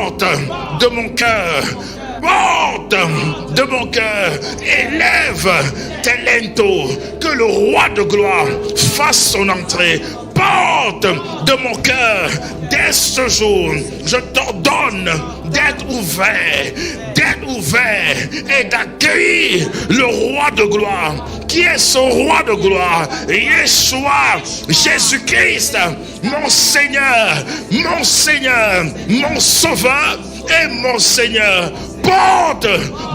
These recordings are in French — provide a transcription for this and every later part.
porte de mon cœur, porte de mon cœur, élève tes linteaux, que le roi de gloire fasse son entrée. Porte de mon cœur, dès ce jour, je t'ordonne d'être ouvert et d'accueillir le roi de gloire. Qui est ce roi de gloire? Yeshua, Jésus-Christ, mon Seigneur, mon Sauveur et mon Seigneur. Porte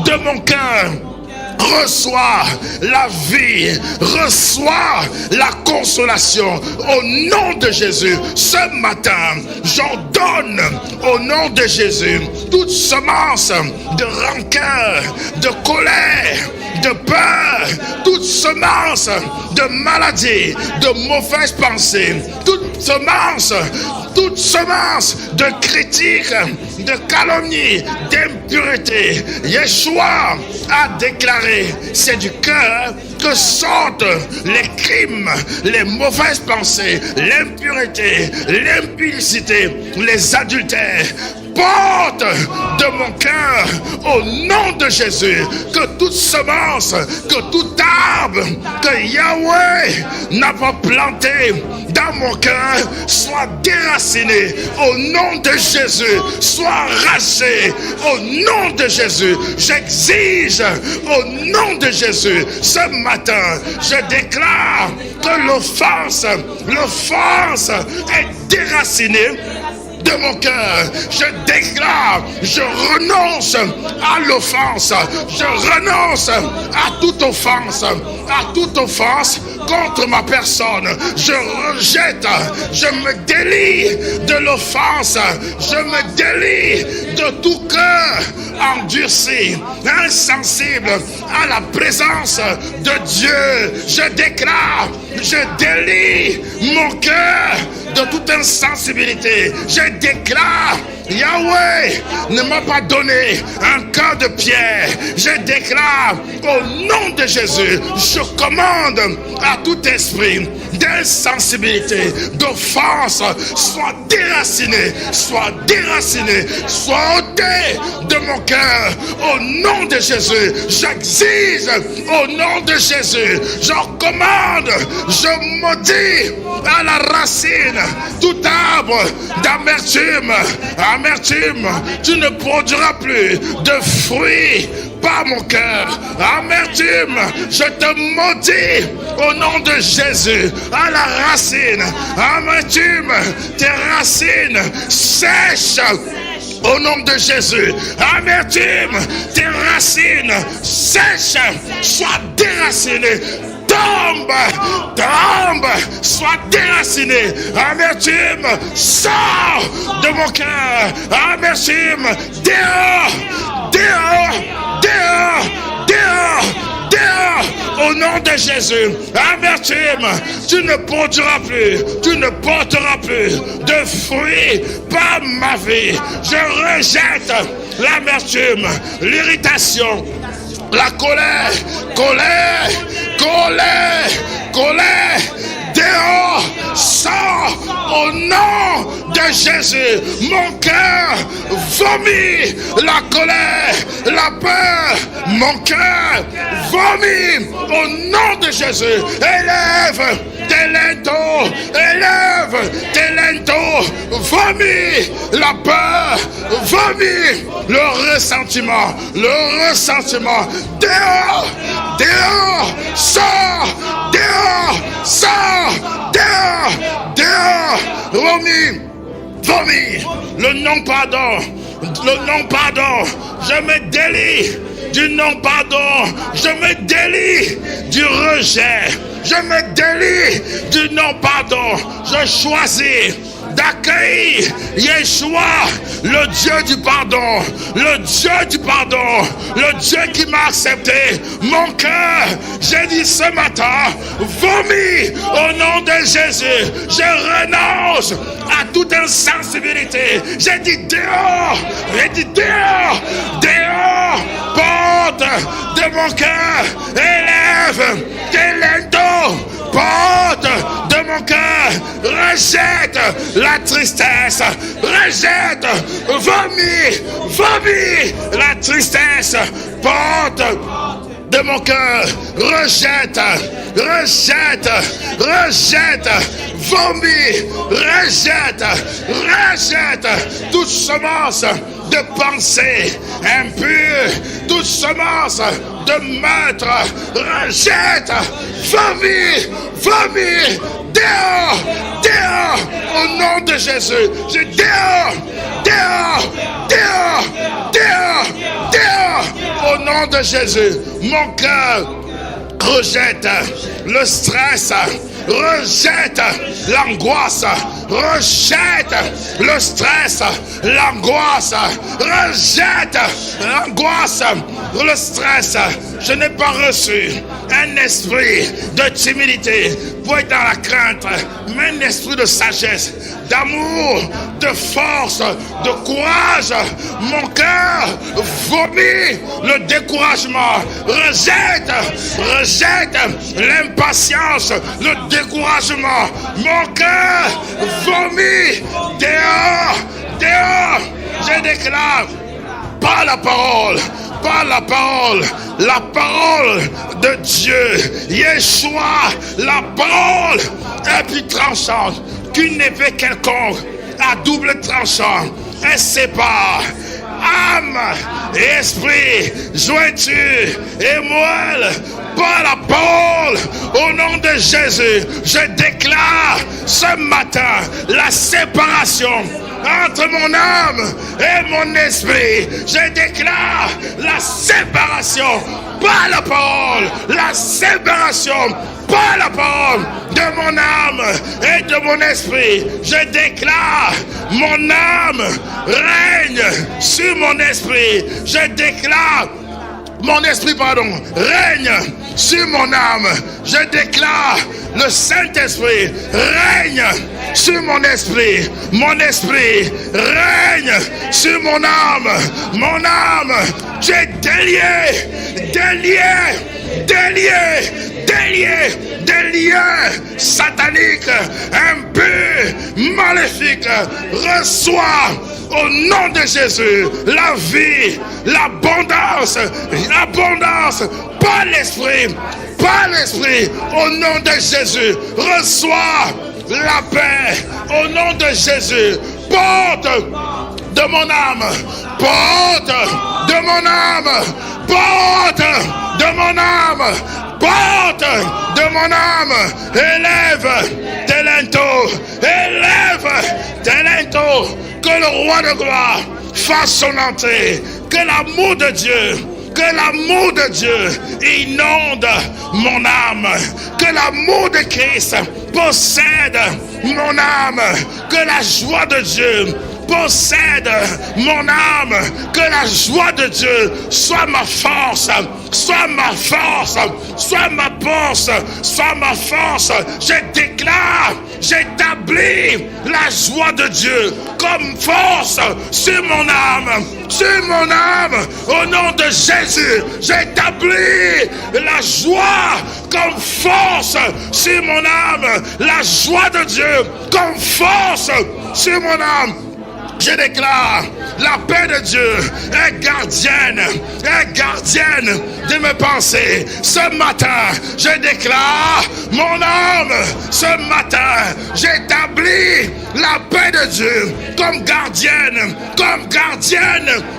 de mon cœur, reçois la vie, reçois la consolation au nom de Jésus. Ce matin, j'ordonne au nom de Jésus toute semence de rancœur, de colère, de peur, toute semence de maladie, de mauvaises pensées, toute semence de critique, de calomnie, d'impureté. Yeshua a déclaré, c'est du cœur que sortent les crimes, les mauvaises pensées, l'impureté, l'impudicité, les adultères. Porte de mon cœur au nom de Jésus que toute semence, que tout arbre que Yahweh n'a pas planté dans mon cœur soit déraciné au nom de Jésus, soit arraché au nom de Jésus. J'exige au nom de Jésus ce matin, je déclare que l'offense est déracinée de mon cœur. Je déclare, je renonce à l'offense, je renonce à toute offense contre ma personne. Je rejette, je me délie de l'offense, je me délie de tout cœur endurci, insensible à la présence de Dieu. Je déclare, je délie mon cœur de toute insensibilité. Je déclare, Yahweh ne m'a pas donné un cœur de pierre. Je déclare au nom de Jésus, je commande à tout esprit d'insensibilité, d'offense, soit déraciné, soit ôté de mon cœur au nom de Jésus. J'exige au nom de Jésus, je commande, je maudis à la racine tout arbre d'amertume. Amertume, tu ne produiras plus de fruits par mon cœur. Amertume, je te maudis au nom de Jésus à la racine. Amertume, tes racines sèchent au nom de Jésus. Amertume, tes racines sèchent, soient déracinées. Tombe, sois déraciné. Amertume, sors de mon cœur. Amertume, dehors. Au nom de Jésus. Amertume, tu ne produiras plus, tu ne porteras plus de fruits par ma vie. Je rejette l'amertume, l'irritation, la colère. Dehors, sors au nom de Jésus. Mon cœur vomit la colère, la peur. Mon cœur vomit au nom de Jésus. Élève tes linteaux, vomis la peur, vomis le ressentiment. Dehors, sors, vomis, le non-pardon, je me délie du non-pardon, je me délie du rejet, je me délie du non-pardon, je choisis d'accueillir Yeshua, le Dieu du pardon, le Dieu qui m'a accepté. Mon cœur, j'ai dit ce matin, vomis au nom de Jésus. Je renonce à toute insensibilité. J'ai dit dehors, porte de mon cœur, élève tes linteaux, porte de mon cœur, rejette la tristesse, rejette, vomis la tristesse, porte de mon cœur, rejette, vomis, rejette toute semence de pensée impure, toute semence de meurtre, rejette, vomis, dehors, au nom de Jésus, je dehors, au nom de Jésus, mon cœur rejette le stress, rejette l'angoisse, rejette le stress, l'angoisse, rejette l'angoisse, le stress. Je n'ai pas reçu un esprit de timidité pour être dans la crainte, mais un esprit de sagesse, d'amour, de force, de courage. Mon cœur vomit le découragement, rejette l'impatience, le découragement. Mon cœur vomit dehors. Je déclare par la parole, la parole de Dieu, Yeshua, la parole est plus tranchante qu'une épée quelconque, à double tranchant. Elle sépare âme et esprit, jointure et moelle. Par la parole, au nom de Jésus, je déclare ce matin la séparation entre mon âme et mon esprit. Je déclare la séparation par la parole, la séparation par la parole de mon âme et de mon esprit. Je déclare mon âme règne sur mon esprit. Je déclare mon esprit, règne sur mon âme. Je déclare le Saint-Esprit règne sur mon esprit. Mon esprit règne sur mon âme. Mon âme, tu es des liens sataniques, impurs, maléfiques. Reçois au nom de Jésus la vie, l'abondance, par l'esprit, au nom de Jésus. Reçois la paix au nom de Jésus. Porte de mon âme, porte de mon âme, porte de mon âme, porte de mon âme. Élève tes linteaux, que le roi de gloire fasse son entrée, que l'amour de Dieu inonde mon âme, que l'amour de Christ possède mon âme, que la joie de Dieu possède mon âme, que la joie de Dieu soit ma force, soit ma force, Je déclare, j'établis la joie de Dieu comme force sur mon âme, au nom de Jésus. J'établis la joie comme force sur mon âme, la joie de Dieu comme force sur mon âme. Je déclare la paix de Dieu est gardienne de mes pensées. Ce matin, je déclare mon âme. Ce matin, j'établis la paix de Dieu comme gardienne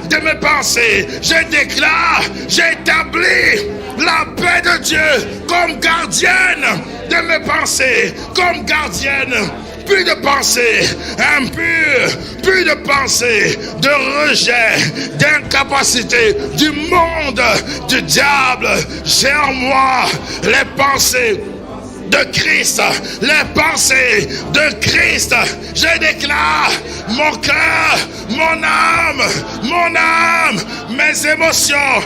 de mes pensées. Je déclare, j'établis la paix de Dieu comme gardienne de mes pensées, comme gardienne. Plus de pensées impures, plus de pensées de rejet, d'incapacité du monde, du diable. J'ai en moi les pensées de Christ, les pensées de Christ. Je déclare mon cœur, mon âme, mes émotions,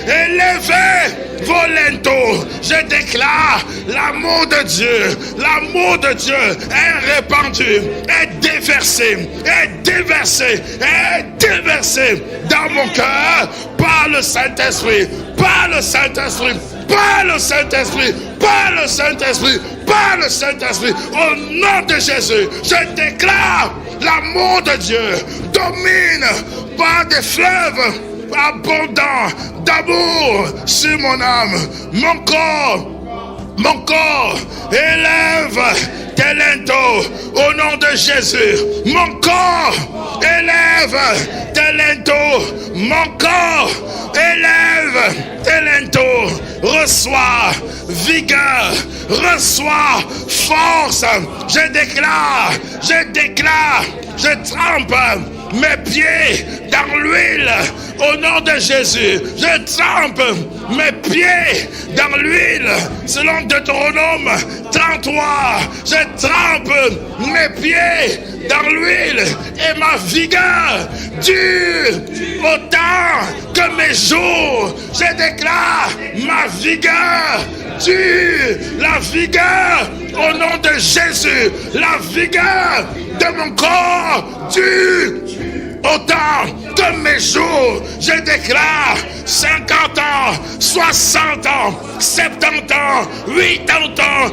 élevez vos linteaux. Je déclare l'amour de Dieu est répandu, est déversé dans mon cœur par le Saint-Esprit, par le Saint-Esprit, par le Saint-Esprit, par le Saint-Esprit, par le Saint-Esprit. Au nom de Jésus, je déclare l'amour de Dieu domine par des fleuves abondants d'amour sur mon âme. Mon corps élève tes lenteaux au nom de Jésus. Mon corps élève tes lenteaux. Mon corps élève tes lenteaux. Reçois vigueur, reçois force. Je déclare, je trempe mes pieds dans l'huile au nom de Jésus. Je trempe mes pieds dans l'huile selon Deutéronome 33. Je trempe mes pieds dans l'huile et ma vigueur dure autant que mes jours. Je déclare ma vigueur dure, la vigueur au nom de Jésus, la vigueur de mon corps dure autant que mes jours. Je déclare 50 ans, 60 ans, 70 ans, 80 ans,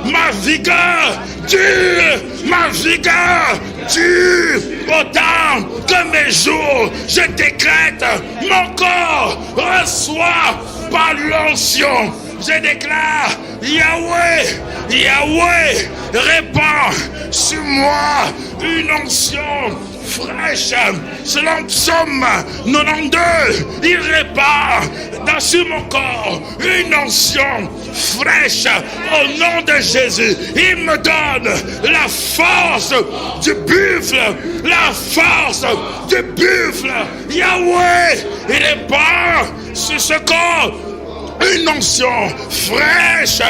90 ans. Ma vigueur dure autant que mes jours. Je décrète, mon corps reçoit par l'onction. Je déclare, Yahweh, répand sur moi une onction fraîche. Selon Psaume 92, il répand sur mon corps une onction fraîche au nom de Jésus. Il me donne la force du buffle, la force du buffle. Yahweh, il répand sur ce corps une onction fraîche.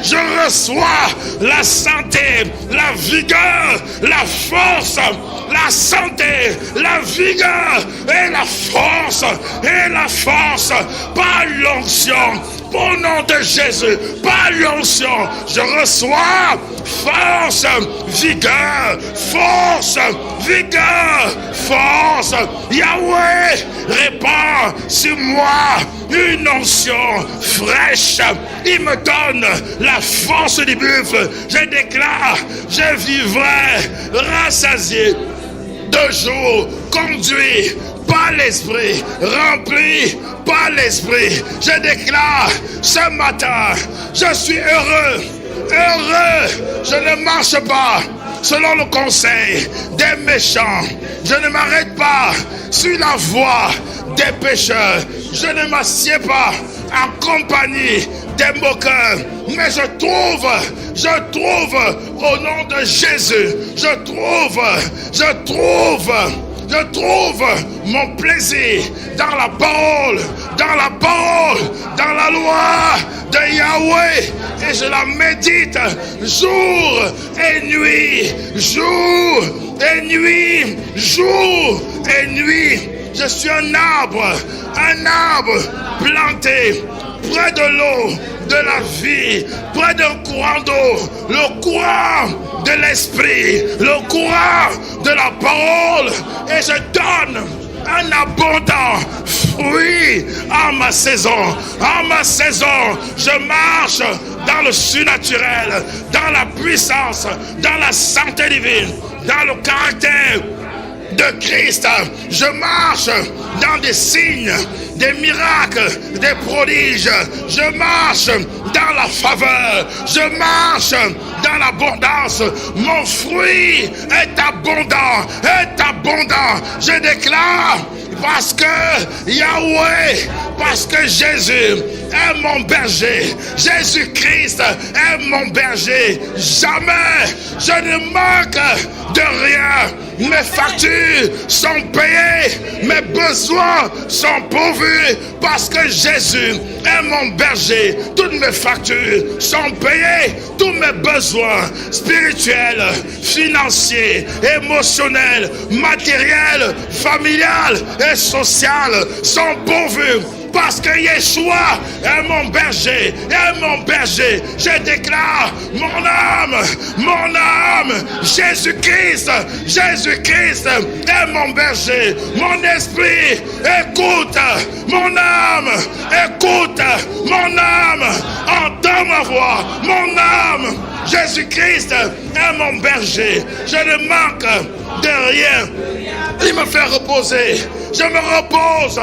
Je reçois la santé, la vigueur, la force, la santé, la vigueur et la force par l'onction. Au nom de Jésus, par l'onction, je reçois force, vigueur, force. Yahweh, répand sur moi une onction fraîche. Il me donne la force du buffle. Je déclare, je vivrai rassasié de jour, conduit par l'Esprit, rempli par l'Esprit. Je déclare ce matin, je suis heureux. Je ne marche pas selon le conseil des méchants. Je ne m'arrête pas sur la voie des pécheurs. Je ne m'assieds pas en compagnie des moqueurs. Mais je trouve au nom de Jésus, je trouve mon plaisir dans la parole, dans la loi de Yahweh, et je la médite jour et nuit. Je suis un arbre planté près de l'eau de la vie, près d'un courant d'eau, le courant de l'esprit, le courant de la parole, et je donne un abondant fruit à ma saison. Je marche dans le surnaturel, dans la puissance, dans la santé divine, dans le caractère de Christ. Je marche dans des signes, des miracles, des prodiges. Je marche dans la faveur. Je marche dans l'abondance. Mon fruit est abondant, Je déclare, parce que Yahweh, parce que Jésus est mon berger, Jésus-Christ est mon berger. Jamais je ne manque de rien. Mes factures sont payées, mes besoins sont pourvus, parce que Jésus est mon berger. Toutes mes factures sont payées, tous mes besoins spirituels, financiers, émotionnels, matériels, familiales et sociaux sont pourvus. Parce que Yeshua est mon berger, Je déclare mon âme, Jésus-Christ est mon berger. Mon esprit écoute, mon âme entend ma Jésus-Christ est mon berger. Je ne manque de rien. Il me fait reposer. Je me repose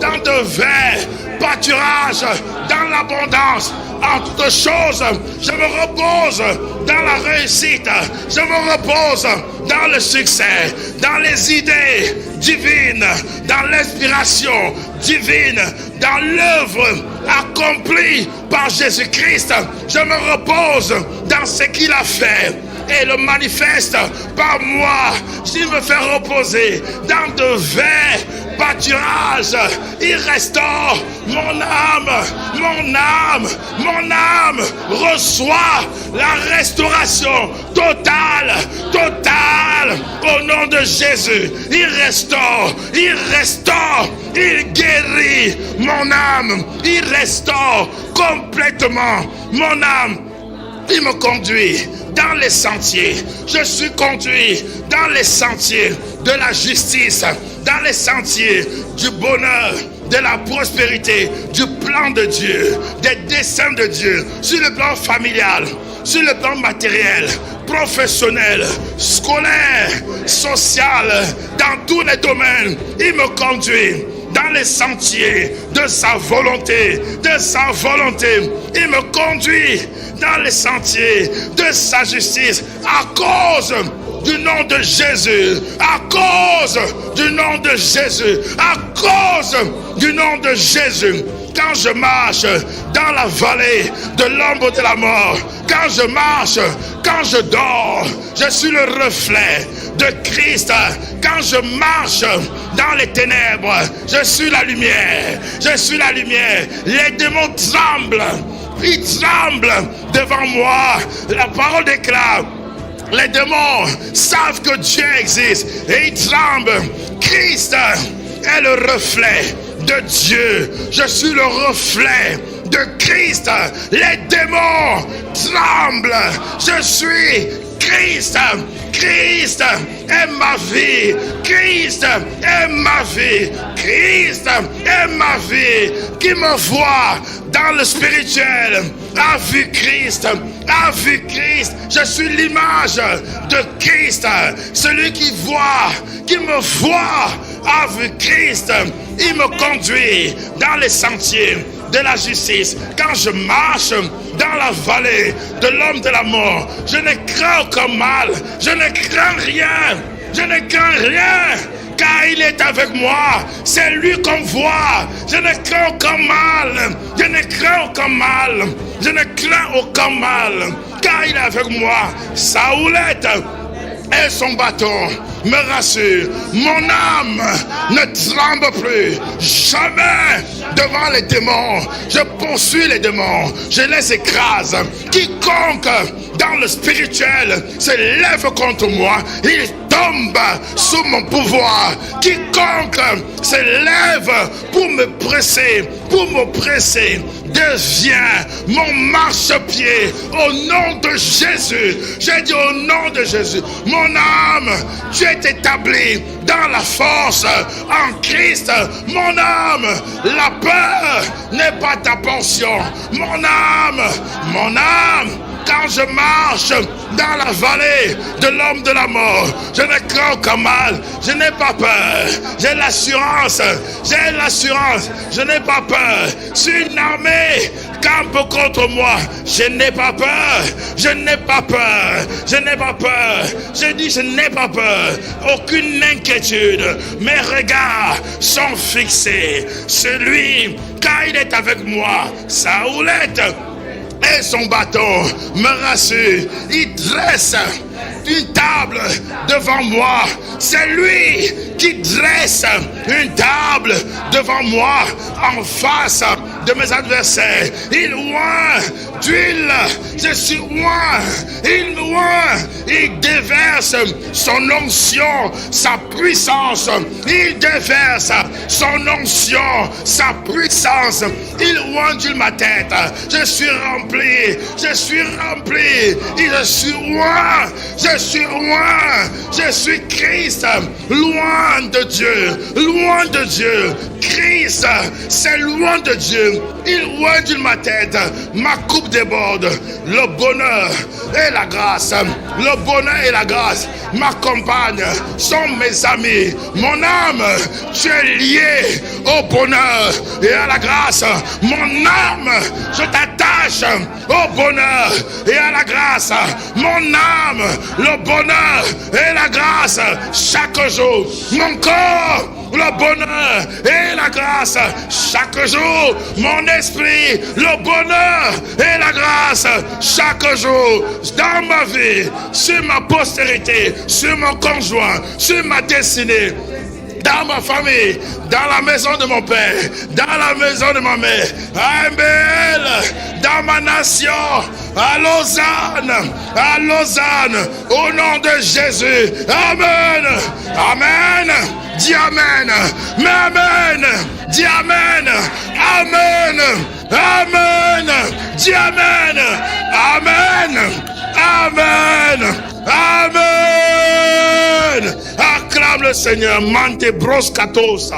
dans de verts pâturages, dans l'abondance. En toutes choses, je me repose dans la réussite. Je me repose dans le succès, dans les idées divines, dans l'inspiration divine, dans l'œuvre accomplie par Jésus-Christ. Je me repose dans ce qu'il a fait et le manifeste par moi. Il me fait reposer dans de verts pâturages. Il restaure mon âme. Mon âme, mon âme reçoit la restauration totale, totale au nom de Jésus. Il restaure, il guérit mon âme. Il restaure complètement mon âme. Il me conduit dans les sentiers. Je suis conduit dans les sentiers de la justice, dans les sentiers du bonheur, de la prospérité, du plan de Dieu, des desseins de Dieu, sur le plan familial, sur le plan matériel, professionnel, scolaire, social, dans tous les domaines. Il me conduit dans les sentiers de sa volonté, de sa volonté. Il me conduit dans les sentiers de sa justice à cause du nom de Jésus, à cause du nom de Jésus, à cause du nom de Jésus. Quand je marche dans la vallée de l'ombre de la mort, quand je marche, quand je dors, je suis le reflet de Christ. Quand je marche dans les ténèbres, je suis la lumière. Je suis la lumière. Les démons tremblent. Ils tremblent devant moi. La parole déclare: les démons savent que Dieu existe et ils tremblent. Christ est le reflet de Dieu. Je suis le reflet de Christ. Les démons tremblent. Je suis Christ. Christ est ma vie. Christ est ma vie. Christ est ma vie. Qui me voit dans le spirituel a vu Christ. A vu Christ. Je suis l'image de Christ. Celui qui me voit a vu Christ. Il me conduit dans les sentiers de la justice. Quand je marche dans la vallée de l'homme de la mort, je ne crains aucun mal. Je ne crains rien. Je ne crains rien. Car il est avec moi. C'est lui qu'on voit. Je ne crains aucun mal. Je ne crains aucun mal. Je ne crains aucun mal. Car il est avec moi. Sa houlette et son bâton me rassure. Mon âme ne tremble plus. Jamais devant les démons. Je poursuis les démons. Je les écrase. Quiconque dans le spirituel se lève contre moi, il tombe sous mon pouvoir. Quiconque se lève pour me presser, devient mon marchepied au nom de Jésus. J'ai dit au nom de Jésus. Mon âme, tu es établi dans la force en Christ. Mon âme, la peur n'est pas ta portion. Mon âme, quand je marche dans la vallée de l'homme de la mort, je ne crains aucun mal. Je n'ai pas peur. J'ai l'assurance. Je n'ai pas peur. Si une armée campe contre moi, je n'ai pas peur. Je n'ai pas peur. Je dis je n'ai pas peur. Aucune inquiétude. Mes regards sont fixés. Celui, quand il est avec moi, sa houlette et son bâton me rassure. Il dresse une table devant moi. C'est lui qui dresse une table devant moi en face de mes adversaires. Il oint d'huile. Je suis oint. Il oint. Il déverse son onction, sa puissance. Il déverse son onction, sa puissance. Il oint d'huile ma tête. Je suis rempli. Et je suis oint Je suis loin. Je suis Christ. Loin de Dieu. Loin de Dieu. Christ, c'est loin de Dieu. Il oint ma tête. Ma coupe déborde. Le bonheur et la grâce. Le bonheur et la grâce m'accompagnent. Sont mes amis. Mon âme, tu es lié au bonheur et à la grâce. Mon âme, je t'attache au bonheur et à la grâce. Mon âme, le bonheur et la grâce chaque jour. Mon corps, le bonheur et la grâce chaque jour. Mon esprit, le bonheur et la grâce chaque jour. Dans ma vie, sur ma postérité, sur mon conjoint, sur ma destinée, dans ma famille, dans la maison de mon père, dans la maison de ma mère, à MBL, dans ma nation, à Lausanne, au nom de Jésus. Amen. Amen. Dis Amen. Mais Amen. Dis Amen. Amen. Amen. Dis Amen. Amen. Amen. Amen. Acclame le Seigneur. Mante broskatos.